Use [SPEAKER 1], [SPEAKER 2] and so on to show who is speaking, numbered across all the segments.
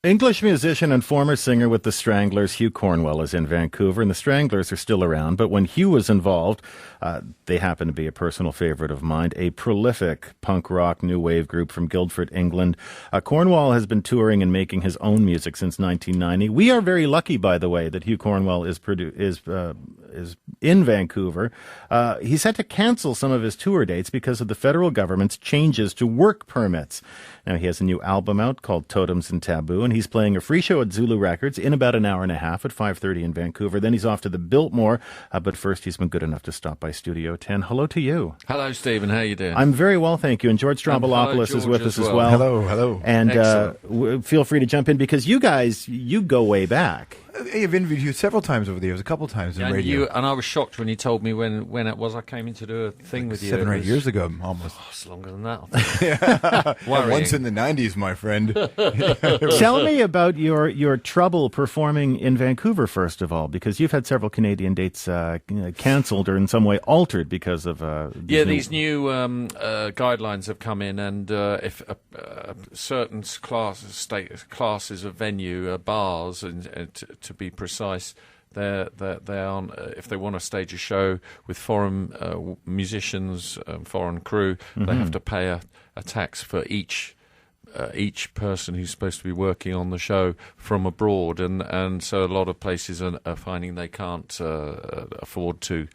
[SPEAKER 1] English musician and former singer with the Stranglers, Hugh Cornwell, is in Vancouver, and the Stranglers are still around. But when Hugh was involved, they happen to be a personal favorite of mine, a prolific punk rock new wave group from Guildford, England. Cornwell has been touring and making his own music since 1990. We are very lucky, by the way, that Hugh Cornwell is in Vancouver. He's had to cancel some of his tour dates because of the federal government's changes to work permits. Now, he has a new album out called Totems and Taboo, and he's playing a free show at Zulu Records in about an hour and a half at 5:30 in Vancouver. Then he's off to the Biltmore, but first he's been good enough to stop by Studio 10. Hello to you.
[SPEAKER 2] Hello, Stephen. How are you doing?
[SPEAKER 1] I'm very well, thank you. And George Strombolopoulos is with us as well.
[SPEAKER 3] Hello.
[SPEAKER 1] And feel free to jump in because you guys, you go way back.
[SPEAKER 3] I've interviewed you several times over the years, a couple times in radio.
[SPEAKER 2] And I was shocked when you told me when it was I came in to do a thing with you.
[SPEAKER 3] 7 or 8 years ago, almost.
[SPEAKER 2] Oh, it's longer than that.
[SPEAKER 3] Once in the 90s, my friend.
[SPEAKER 1] Tell me about your trouble performing in Vancouver, first of all, because you've had several Canadian dates cancelled or in some way altered because of...
[SPEAKER 2] these new guidelines have come in, and if certain classes of venue, bars, and to be precise, they aren't. If they want to stage a show with foreign musicians, foreign crew, they have to pay a tax for each person who's supposed to be working on the show from abroad, and so a lot of places are finding they can't afford to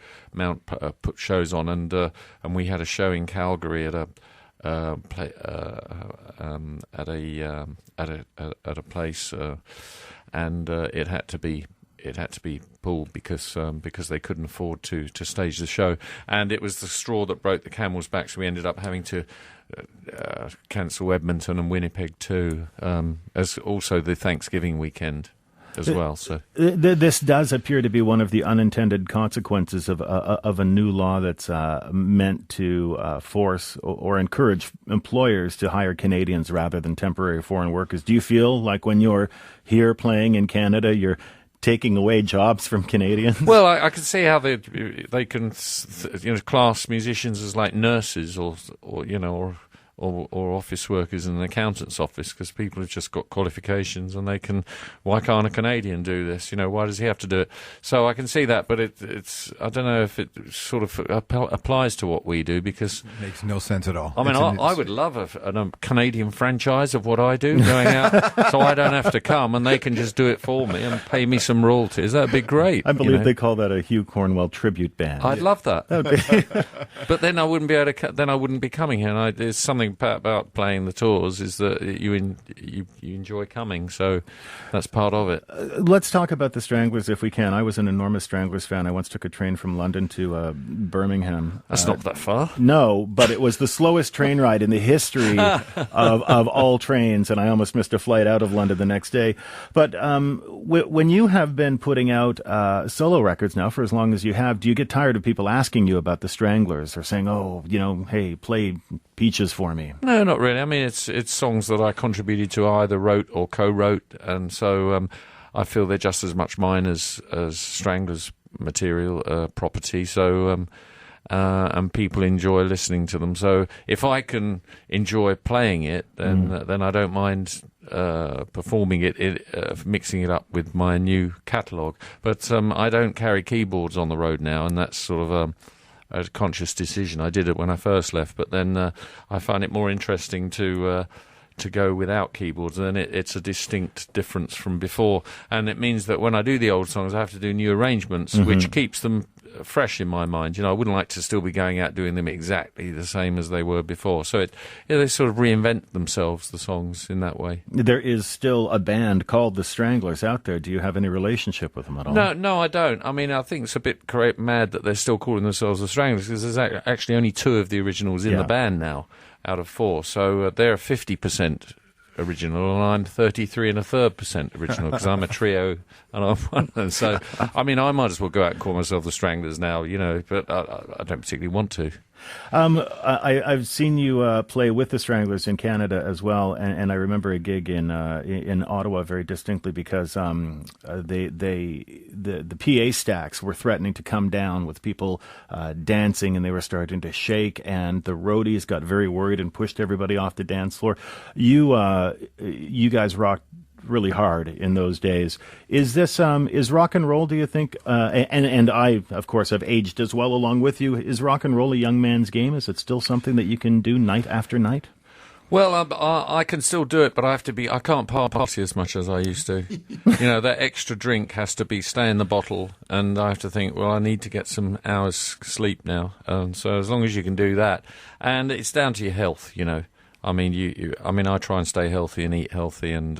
[SPEAKER 2] put shows on, and we had a show in Calgary at a place, and it had to be pulled because they couldn't afford to stage the show, and it was the straw that broke the camel's back. So we ended up having to cancel Edmonton and Winnipeg too, as also the Thanksgiving weekend as well. So
[SPEAKER 1] this does appear to be one of the unintended consequences of a new law that's meant to force or encourage employers to hire Canadians rather than temporary foreign workers. Do you feel like when you're here playing in Canada, you're taking away jobs from Canadians?
[SPEAKER 2] Well, I can see how they can class musicians as like nurses or office workers in an accountant's office, because people have just got qualifications and they can. Why can't a Canadian do this? Why does he have to do it? So I can see that, but it's I don't know if it sort of applies to what we do, because
[SPEAKER 3] it makes no sense at all.
[SPEAKER 2] I mean, I would love a Canadian franchise of what I do going out, so I don't have to come and they can just do it for me and pay me some royalties. That'd be great.
[SPEAKER 1] I believe they call that a Hugh Cornwell tribute band.
[SPEAKER 2] I'd love that. But then I wouldn't be able to. Then I wouldn't be coming here. And there's something about playing the tours is that you enjoy coming, so that's part of it.
[SPEAKER 1] Let's talk about the Stranglers if we can. I was an enormous Stranglers fan. I once took a train from London to Birmingham.
[SPEAKER 2] That's not that far.
[SPEAKER 1] No, but it was the slowest train ride in the history of all trains, and I almost missed a flight out of London the next day. But when you have been putting out solo records now for as long as you have, do you get tired of people asking you about the Stranglers or saying, hey, play Peaches for me?
[SPEAKER 2] No, not really. I mean, it's songs that I contributed to, either wrote or co-wrote, and so I feel they're just as much mine as Stranglers material, property. So and people enjoy listening to them. So if I can enjoy playing it, then I don't mind performing it, mixing it up with my new catalogue. But I don't carry keyboards on the road now, and that's sort of a conscious decision. I did it when I first left, but then I find it more interesting to go without keyboards, and it's a distinct difference from before. And it means that when I do the old songs, I have to do new arrangements, which keeps them fresh in my mind. I wouldn't like to still be going out doing them exactly the same as they were before. So they sort of reinvent themselves, the songs, in that way.
[SPEAKER 1] There is still a band called the Stranglers out there. Do you have any relationship with them at all?
[SPEAKER 2] No, I don't. I mean, I think it's a bit mad that they're still calling themselves the Stranglers, because there's actually only 2 of the originals in the band now out of 4. So they're 50% original, and I'm 33.33% original, because I'm a trio and I'm one. And so, I mean, I might as well go out and call myself the Stranglers now, but I don't particularly want to.
[SPEAKER 1] I've seen you play with the Stranglers in Canada as well, and I remember a gig in Ottawa very distinctly, because the PA stacks were threatening to come down with people dancing, and they were starting to shake, and the roadies got very worried and pushed everybody off the dance floor. You guys rocked really hard in those days. Is this is rock and roll, do you think, and I, of course, have aged as well along with you, is rock and roll a young man's game? Is it still something that you can do night after night?
[SPEAKER 2] Well, I can still do it, but I can't party as much as I used to. That extra drink has to stay in the bottle, and I have to think, well, I need to get some hours sleep now. So as long as you can do that, and it's down to your health, I mean, I try and stay healthy and eat healthy, and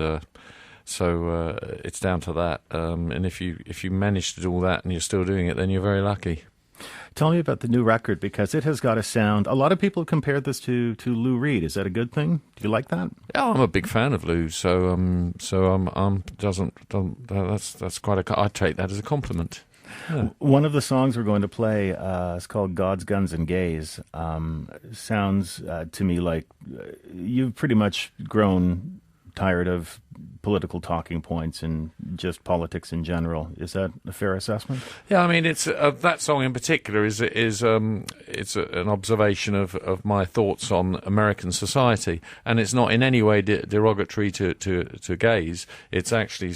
[SPEAKER 2] so it's down to that. And if you manage to do all that and you're still doing it, then you're very lucky.
[SPEAKER 1] Tell me about the new record, because it has got a sound. A lot of people compared this to Lou Reed. Is that a good thing? Do you like that?
[SPEAKER 2] Yeah, I'm a big fan of Lou, so that's quite I take that as a compliment. Yeah.
[SPEAKER 1] One of the songs we're going to play is called "God's Guns and Gays." Sounds to me like you've pretty much grown tired of political talking points and just politics in general. Is that a fair assessment?
[SPEAKER 2] Yeah, I mean, it's that song in particular is an observation of my thoughts on American society, and it's not in any way derogatory to gays. It's actually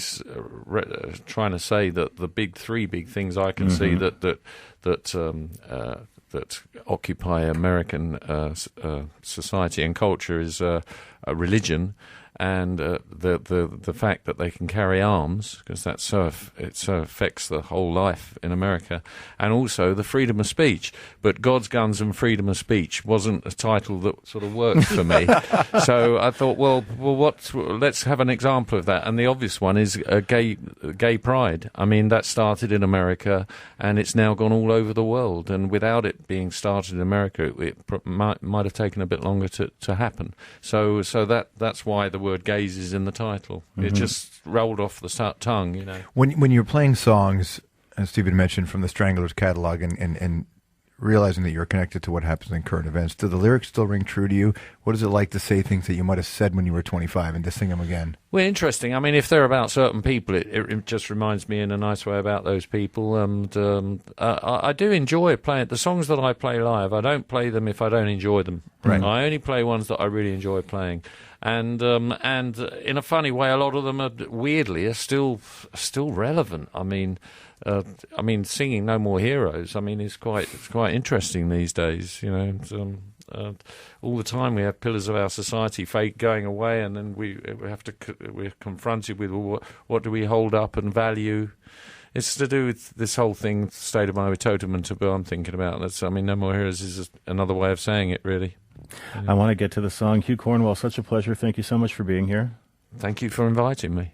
[SPEAKER 2] trying to say that the three big things I can see that occupy American society and culture is religion, and the fact that they can carry arms, because it so affects the whole life in America, and also the freedom of speech. But God's Guns and Freedom of Speech wasn't a title that sort of worked for me. So I thought, well, let's have an example of that. And the obvious one is gay pride. I mean, that started in America, and it's now gone all over the world. And without it being started in America, it might have taken a bit longer to happen. So that's why the word gays is in the title. It just rolled off the tongue,
[SPEAKER 3] When you're playing songs, as Stephen mentioned, from the Stranglers catalog and realizing that you're connected to what happens in current events, do the lyrics still ring true to you? What is it like to say things that you might have said when you were 25 and to sing them again?
[SPEAKER 2] Well, interesting. I mean, if they're about certain people, it just reminds me in a nice way about those people. And I do enjoy playing the songs that I play live. I don't play them if I don't enjoy them.
[SPEAKER 3] Right.
[SPEAKER 2] I only play ones that I really enjoy playing. And in a funny way, a lot of them are still relevant. I mean, singing "No More Heroes." I mean, it's quite interesting these days. All the time we have pillars of our society going away, and then we're confronted with what do we hold up and value. It's to do with this whole thing, state of mind with totem and taboo. I'm thinking about that. So, I mean, "No More Heroes" is another way of saying it, really.
[SPEAKER 1] I want to get to the song. Hugh Cornwell, such a pleasure. Thank you so much for being here.
[SPEAKER 2] Thank you for inviting me.